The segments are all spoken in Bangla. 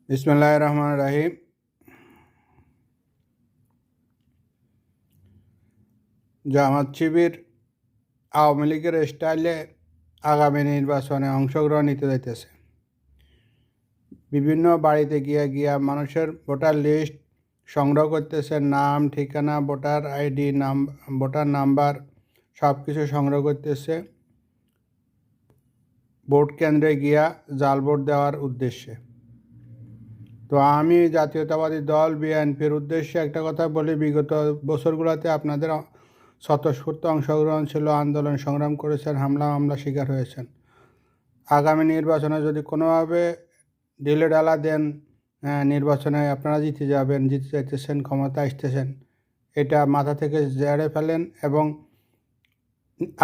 বিসমিল্লাহির রহমানির রহিম। জামাত শিবির আওয়ামী লীগের স্টাইলে আগামী নির্বাচনে অংশগ্রহণ নিতে যাইতেছে। বিভিন্ন বাড়িতে গিয়া মানুষের ভোটার লিস্ট সংগ্রহ করতেছে, নাম, ঠিকানা, ভোটার আইডি, ভোটার নাম্বার সব কিছু সংগ্রহ করতেছে ভোট কেন্দ্রে গিয়া জাল ভোট দেওয়ার উদ্দেশ্যে। তো আমি জাতীয়তাবাদী দল বিএনপির উদ্দেশ্যে একটা কথা বলি, বিগত বছরগুলোতে আপনাদের স্বতঃস্ফূর্ত অংশগ্রহণ ছিল, আন্দোলন সংগ্রাম করেছেন, হামলা শিকার হয়েছেন। আগামী নির্বাচনে যদি কোনোভাবে ঢিলে ঢালা দেন, নির্বাচনে আপনারা জিতে যাইতেছেন, ক্ষমতা আসতেছেন, এটা মাথা থেকে ঝেড়ে ফেলেন এবং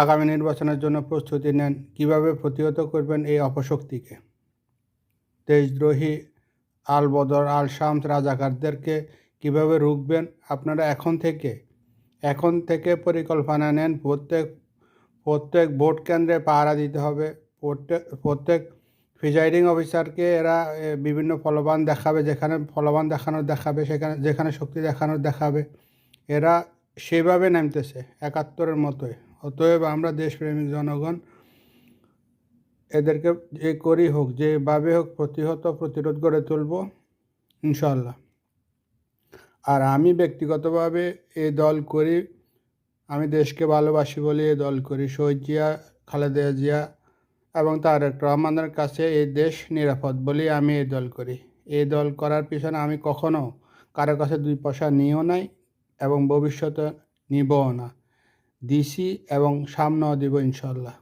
আগামী নির্বাচনের জন্য প্রস্তুতি নেন। কিভাবে প্রতিহত করবেন এই অপশক্তিকে, দেশদ্রোহী আল বদর আল শামস রাজাকারদেরকে কিভাবে রুখবেন, আপনারা এখন থেকে পরিকল্পনা নেন। প্রত্যেক ভোট কেন্দ্রে পাহারা দিতে হবে। প্রত্যেক প্রিজাইডিং অফিসারকে এরা বিভিন্ন ফলবান দেখাবে, যেখানে ফলবান দেখাবে, যেখানে শক্তি দেখাবে, এরা সেভাবে নামতেছে 71-এর মতোই। অতএব আমরা দেশপ্রেমিক জনগণ এদেরকে যে করি হোক, যেভাবে হোক প্রতিরোধ গড়ে তুলব ইনশাল্লাহ। আর আমি ব্যক্তিগতভাবে এই দল করি, আমি দেশকে ভালোবাসি বলে এই দল করি। শহীদ জিয়া, খালেদা জিয়া এবং তারেক রহমানের কাছে এই দেশ নিরাপদ বলেই আমি এই দল করি। এই দল করার পিছনে আমি কখনো কারো কাছে 2 পয়সা নিও নাই এবং ভবিষ্যতে নিবও না। দিছি এবং সামনেও দিব ইনশাল্লাহ।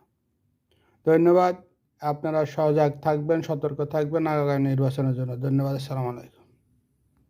ধন্যবাদ। আপনারা সজাগ থাকবেন, সতর্ক থাকবেন আগামী নির্বাচনের জন্য। ধন্যবাদ। আসসালামু আলাইকুম।